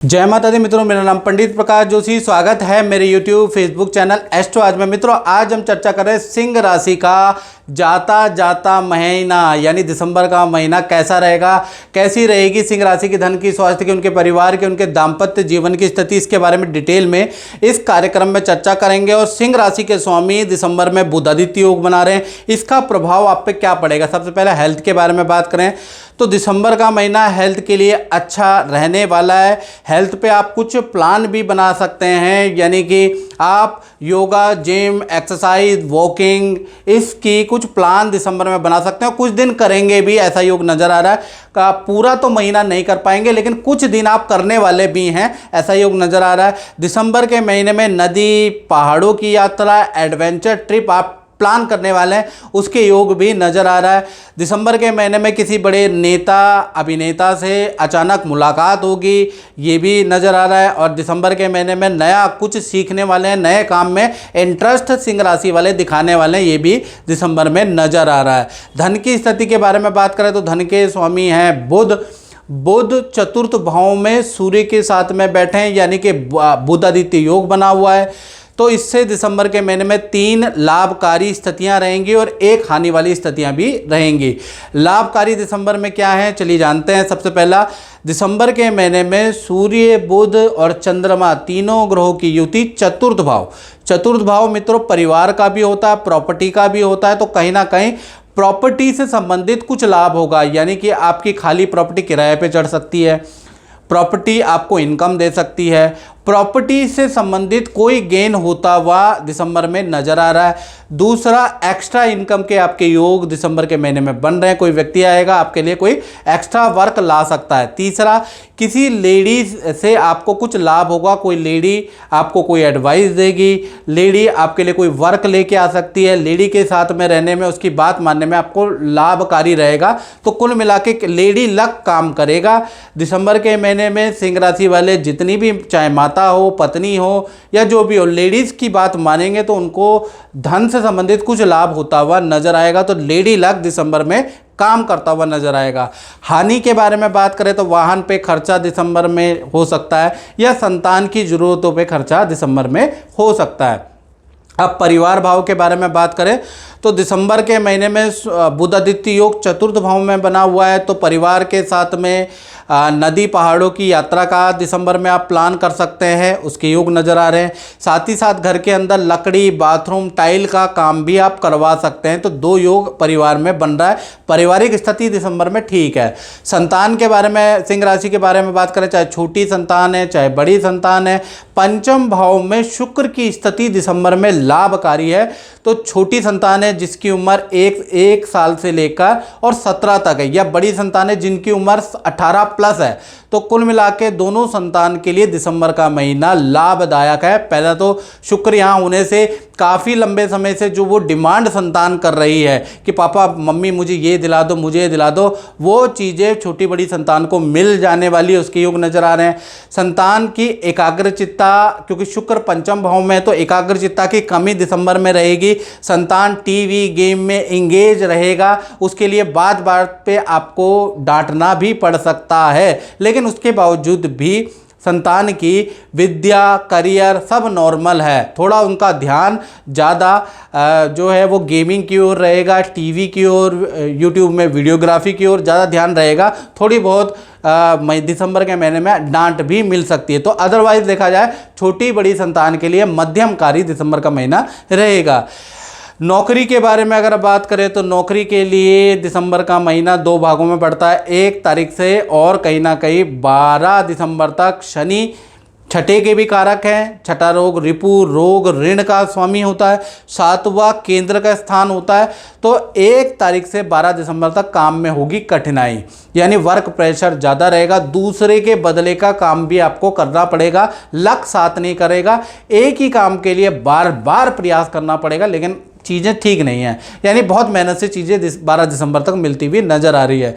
जय माता दी मित्रों, मेरा नाम पंडित प्रकाश जोशी। स्वागत है मेरे YouTube फेसबुक चैनल एस्ट्रो आज में। मित्रों, आज हम चर्चा कर रहे हैं सिंह राशि का जाता जाता महीना, यानी दिसंबर का महीना कैसा रहेगा, कैसी रहेगी सिंह राशि की धन की, स्वास्थ्य की, उनके परिवार के, उनके दाम्पत्य जीवन की स्थिति, इसके बारे में डिटेल में इस कार्यक्रम में चर्चा करेंगे। और सिंह राशि के स्वामी दिसंबर में बुध आदित्य योग बना रहे हैं, इसका प्रभाव आप पे क्या पड़ेगा। सबसे पहले हेल्थ के बारे में बात करें तो दिसंबर का महीना हेल्थ के लिए अच्छा रहने वाला है। हेल्थ पे आप कुछ प्लान भी बना सकते हैं, यानी कि आप योगा, जिम, एक्सरसाइज, वॉकिंग, इसकी कुछ प्लान दिसंबर में बना सकते हैं। कुछ दिन करेंगे भी, ऐसा योग नज़र आ रहा है। का पूरा तो महीना नहीं कर पाएंगे, लेकिन कुछ दिन आप करने वाले भी हैं, ऐसा योग नज़र आ रहा है। दिसंबर के महीने में नदी, पहाड़ों की यात्रा, एडवेंचर ट्रिप आप प्लान करने वाले हैं, उसके योग भी नज़र आ रहा है। दिसंबर के महीने में किसी बड़े नेता, अभिनेता से अचानक मुलाकात होगी, ये भी नज़र आ रहा है। और दिसंबर के महीने में नया कुछ सीखने वाले हैं, नए काम में इंटरेस्ट सिंह राशि वाले दिखाने वाले हैं, ये भी दिसंबर में नज़र आ रहा है। धन की स्थिति के बारे में बात करें तो धन के स्वामी हैं बुध चतुर्थ भाव में सूर्य के साथ में बैठे हैं, यानी कि बुध आदित्य योग बना हुआ है। तो इससे दिसंबर के महीने में 3 लाभकारी स्थितियां रहेंगी और 1 हानि वाली स्थितियां भी रहेंगी। लाभकारी दिसंबर में क्या है, चलिए जानते हैं। सबसे पहला, दिसंबर के महीने में सूर्य, बुध और चंद्रमा तीनों ग्रहों की युति चतुर्थ भाव मित्रों परिवार का भी होता है, प्रॉपर्टी का भी होता है। तो कहीं ना कहीं प्रॉपर्टी से संबंधित कुछ लाभ होगा, यानी कि आपकी खाली प्रॉपर्टी किराए पे चढ़ सकती है, प्रॉपर्टी आपको इनकम दे सकती है, प्रॉपर्टी से संबंधित कोई गेन होता हुआ दिसंबर में नजर आ रहा है। दूसरा, एक्स्ट्रा इनकम के आपके योग दिसंबर के महीने में बन रहे हैं, कोई व्यक्ति आएगा आपके लिए, कोई एक्स्ट्रा वर्क ला सकता है। तीसरा, किसी लेडीज से आपको कुछ लाभ होगा, कोई लेडी आपको कोई एडवाइस देगी, लेडी आपके लिए कोई वर्क लेके आ सकती है, लेडी के साथ में रहने में, उसकी बात मानने में आपको लाभकारी रहेगा। तो कुल मिला के लेडी लक काम करेगा। दिसंबर के महीने में सिंह राशि वाले जितनी भी, चाहे माता हो, पत्नी हो या जो भी हो, लेडीज की बात मानेंगे तो उनको धन से संबंधित कुछ लाभ होता हुआ नजर आएगा। तो लेडी लक दिसंबर में काम करता हुआ नजर आएगा। हानि के बारे में बात करें तो वाहन पे खर्चा दिसंबर में हो सकता है, या संतान की जरूरतों पे खर्चा दिसंबर में हो सकता है। अब परिवार भाव के बारे में बात करें तो दिसंबर के महीने में बुध आदित्य योग चतुर्थ भाव में बना हुआ है। तो परिवार के साथ में नदी, पहाड़ों की यात्रा का दिसंबर में आप प्लान कर सकते हैं, उसके योग नज़र आ रहे हैं। साथ ही साथ घर के अंदर लकड़ी, बाथरूम, टाइल का काम भी आप करवा सकते हैं। तो 2 योग परिवार में बन रहा है। पारिवारिक स्थिति दिसंबर में ठीक है। संतान के बारे में, सिंह राशि के बारे में बात करें, चाहे छोटी संतान है चाहे बड़ी संतान है, पंचम भाव में शुक्र की स्थिति दिसंबर में लाभकारी है। तो छोटी संतान है जिसकी उम्र 1 साल से लेकर और 17 तक है, या बड़ी संतान है जिनकी उम्र 18 प्लस है। तो कुल मिला के दोनों संतान के लिए दिसंबर का महीना लाभदायक है। पहला तो शुक्र यहाँ होने से काफ़ी लंबे समय से जो वो डिमांड संतान कर रही है कि पापा मम्मी मुझे ये दिला दो, मुझे ये दिला दो, वो चीज़ें छोटी बड़ी संतान को मिल जाने वाली है, उसके योग नज़र आ रहे हैं। संतान की एकाग्रचित्ता, क्योंकि शुक्र पंचम भाव में है तो एकाग्रचित्ता की कमी दिसंबर में रहेगी। संतान टीवी गेम में इंगेज रहेगा, उसके लिए बात बात पे आपको डांटना भी पड़ सकता है, लेकिन उसके बावजूद भी संतान की विद्या, करियर सब नॉर्मल है। थोड़ा उनका ध्यान ज़्यादा जो है वो गेमिंग की ओर रहेगा, टीवी की ओर, यूट्यूब में वीडियोग्राफी की ओर ज़्यादा ध्यान रहेगा। थोड़ी बहुत दिसंबर के महीने में डांट भी मिल सकती है। तो अदरवाइज देखा जाए छोटी बड़ी संतान के लिए मध्यमकारी दिसंबर का महीना रहेगा। नौकरी के बारे में अगर बात करें तो नौकरी के लिए दिसंबर का महीना 2 भागों में पड़ता है। 1 तारीख से और कहीं ना कहीं 12 दिसंबर तक शनि छठे के भी कारक हैं। छठा रोग रिपु रोग ऋण का स्वामी होता है। 7वां केंद्र का स्थान होता है। तो 1 तारीख से 12 दिसंबर तक काम में होगी कठिनाई, यानी वर्क प्रेशर ज़्यादा रहेगा। दूसरे के बदले का काम भी आपको करना पड़ेगा, लक साथ नहीं करेगा। एक ही काम के लिए बार बार प्रयास करना पड़ेगा, लेकिन चीज़ें ठीक नहीं हैं, यानी बहुत मेहनत से चीज़ें 12 दिसंबर तक मिलती हुई नज़र आ रही है।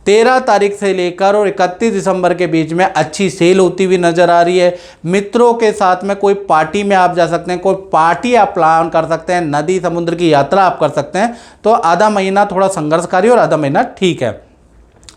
13 तारीख से लेकर और 31 दिसंबर के बीच में अच्छी सेल होती हुई नज़र आ रही है। मित्रों के साथ में कोई पार्टी में आप जा सकते हैं, कोई पार्टी आप प्लान कर सकते हैं, नदी समुद्र की यात्रा आप कर सकते हैं। तो आधा महीना थोड़ा संघर्षकारी और आधा महीना ठीक है।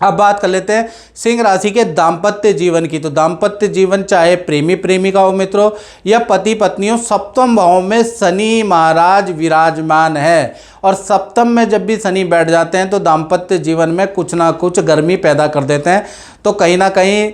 अब बात कर लेते हैं सिंह राशि के दाम्पत्य जीवन की। तो दाम्पत्य जीवन चाहे प्रेमी प्रेमिका हो मित्रों या पति पत्नी हो, सप्तम भाव में शनि महाराज विराजमान है और सप्तम में जब भी शनि बैठ जाते हैं तो दाम्पत्य जीवन में कुछ ना कुछ गर्मी पैदा कर देते हैं। तो कहीं ना कहीं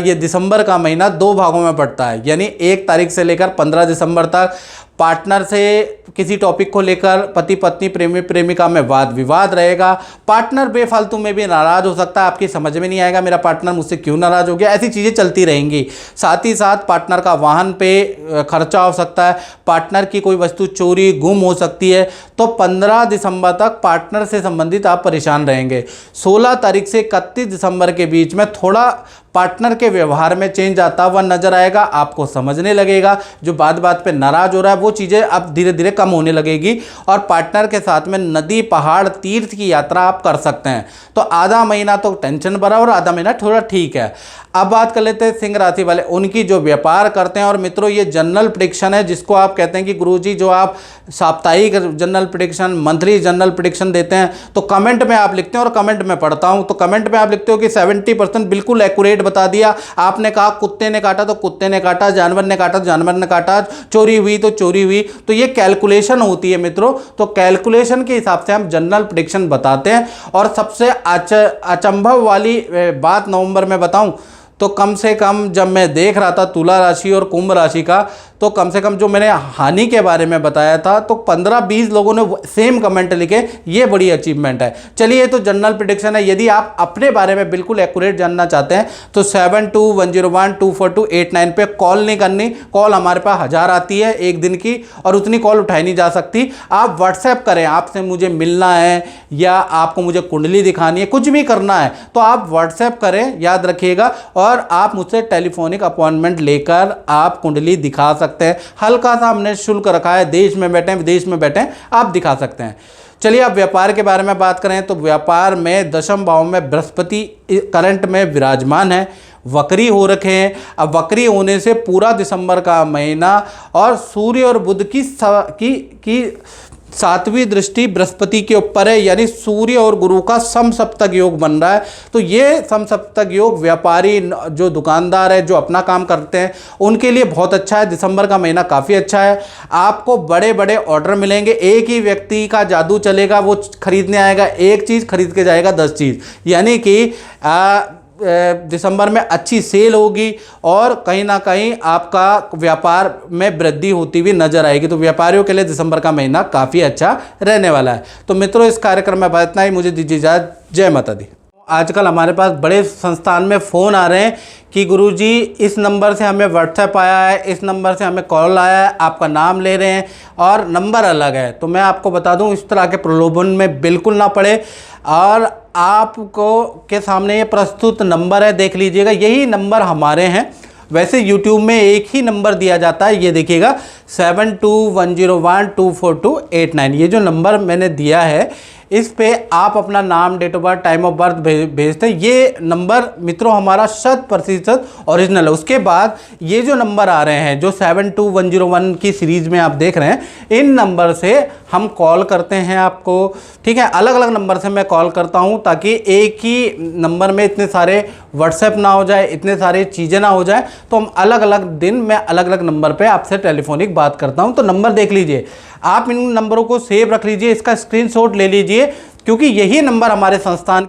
ये दिसंबर का महीना 2 भागों में बढ़ता है, यानी 1 तारीख से लेकर 15 दिसंबर तक पार्टनर से किसी टॉपिक को लेकर पति पत्नी प्रेमी प्रेमिका में वाद विवाद रहेगा। पार्टनर बेफालतू में भी नाराज़ हो सकता है, आपकी समझ में नहीं आएगा मेरा पार्टनर मुझसे क्यों नाराज़ हो गया, ऐसी चीज़ें चलती रहेंगी। साथ ही साथ पार्टनर का वाहन पे खर्चा हो सकता है, पार्टनर की कोई वस्तु चोरी गुम हो सकती है। तो 15 दिसंबर तक पार्टनर से संबंधित आप परेशान रहेंगे। 16 तारीख से 31 दिसंबर के बीच में थोड़ा पार्टनर के व्यवहार में चेंज आता हुआ नजर आएगा, आपको समझने लगेगा जो बात बात पे नाराज हो रहा है वो चीज़ें अब धीरे धीरे कम होने लगेगी और पार्टनर के साथ में नदी पहाड़ तीर्थ की यात्रा आप कर सकते हैं। तो आधा महीना तो टेंशन भरा और आधा महीना थोड़ा ठीक है। अब बात कर लेते हैं सिंह राशि वाले उनकी जो व्यापार करते हैं। और मित्रों ये जनरल प्रेडिक्शन है, जिसको आप कहते हैं कि गुरुजी जो आप साप्ताहिक general prediction monthly general prediction देते हैं तो कमेंट में आप लिखते हैं और कमेंट में पढ़ता हूं तो कमेंट में आप लिखते हो कि 70% बिल्कुल एक्यूरेट बता दिया। आपने कहा कुत्ते ने काटा तो कुत्ते ने काटा, जानवर ने काटा तो जानवर ने काटा, चोरी हुई तो चोरी हुई। तो ये कैलकुलेशन होती है मित्रों, तो कैलकुलेशन के हिसाब से हम जनरल प्रेडिक्शन बताते हैं। और सबसे अचंभव वाली बात नवंबर में बताऊं तो कम से कम जब मैं देख रहा था तुला राशि और कुंभ राशि का, तो कम से कम जो मैंने हानि के बारे में बताया था तो 15-20 लोगों ने सेम कमेंट लिखे, ये बड़ी अचीवमेंट है। चलिए ये तो जनरल प्रेडिक्शन है। यदि आप अपने बारे में बिल्कुल एक्यूरेट जानना चाहते हैं तो 7210124289 पे कॉल नहीं करनी। कॉल हमारे पास 1000 आती है एक दिन की और उतनी कॉल उठाई नहीं जा सकती। आप व्हाट्सएप करें, आपसे मुझे मिलना है या आपको मुझे कुंडली दिखानी है, कुछ भी करना है तो आप व्हाट्सएप करें, याद रखिएगा। और आप मुझसे टेलीफोनिक अपॉइंटमेंट लेकर आप कुंडली दिखा सकते हैं। हल्का सा हमने शुल्क रखा है, देश में बैठे विदेश में बैठे आप दिखा सकते हैं। चलिए अब व्यापार के बारे में बात करें तो व्यापार में 10वें भाव में बृहस्पति करंट में विराजमान है, वक्री हो रखे हैं। अब वक्री होने से पूरा दिसंबर का महीना और सूर्य और बुध की 7वीं दृष्टि बृहस्पति के ऊपर है, यानी सूर्य और गुरु का समसप्तक योग बन रहा है। तो ये समसप्तक योग व्यापारी जो दुकानदार है जो अपना काम करते हैं उनके लिए बहुत अच्छा है। दिसंबर का महीना काफ़ी अच्छा है, आपको बड़े बड़े ऑर्डर मिलेंगे। एक ही व्यक्ति का जादू चलेगा, वो खरीदने आएगा एक चीज़ खरीद के जाएगा 10 चीज़, यानी कि दिसंबर में अच्छी सेल होगी और कहीं ना कहीं आपका व्यापार में वृद्धि होती हुई नजर आएगी। तो व्यापारियों के लिए दिसंबर का महीना काफ़ी अच्छा रहने वाला है। तो मित्रों इस कार्यक्रम में इतना ही, मुझे दीजिए इजाज़त। जय माता दी। आजकल हमारे पास बड़े संस्थान में फ़ोन आ रहे हैं कि गुरुजी इस नंबर से हमें व्हाट्सएप आया है, इस नंबर से हमें कॉल आया है, आपका नाम ले रहे हैं और नंबर अलग है। तो मैं आपको बता दूं इस तरह के प्रलोभन में बिल्कुल ना पड़े और आपको के सामने ये प्रस्तुत नंबर है, देख लीजिएगा, यही नंबर हमारे हैं। वैसे YouTube में एक ही नंबर दिया जाता है, ये देखिएगा 7210124289, ये जो नंबर मैंने दिया है इस पे आप अपना नाम, date of birth, time of birth भेजते हैं। ये नंबर मित्रों हमारा 100% ओरिजिनल है। उसके बाद ये जो नंबर आ रहे हैं जो 72101 की सीरीज में आप देख रहे हैं, इन नंबर से हम कॉल करते हैं आपको, ठीक है। अलग अलग नंबर से मैं कॉल करता हूं ताकि एक ही नंबर में इतने सारे व्हाट्सएप ना हो जाए, इतने सारे चीज़ें ना हो जाए। तो हम अलग अलग दिन मैं अलग अलग नंबर पे आपसे टेलीफोनिक बात करता हूं। तो नंबर देख लीजिए, आप इन नंबरों को सेव रख लीजिए, इसका स्क्रीनशॉट ले लीजिए, क्योंकि यही नंबर हमारे संस्थान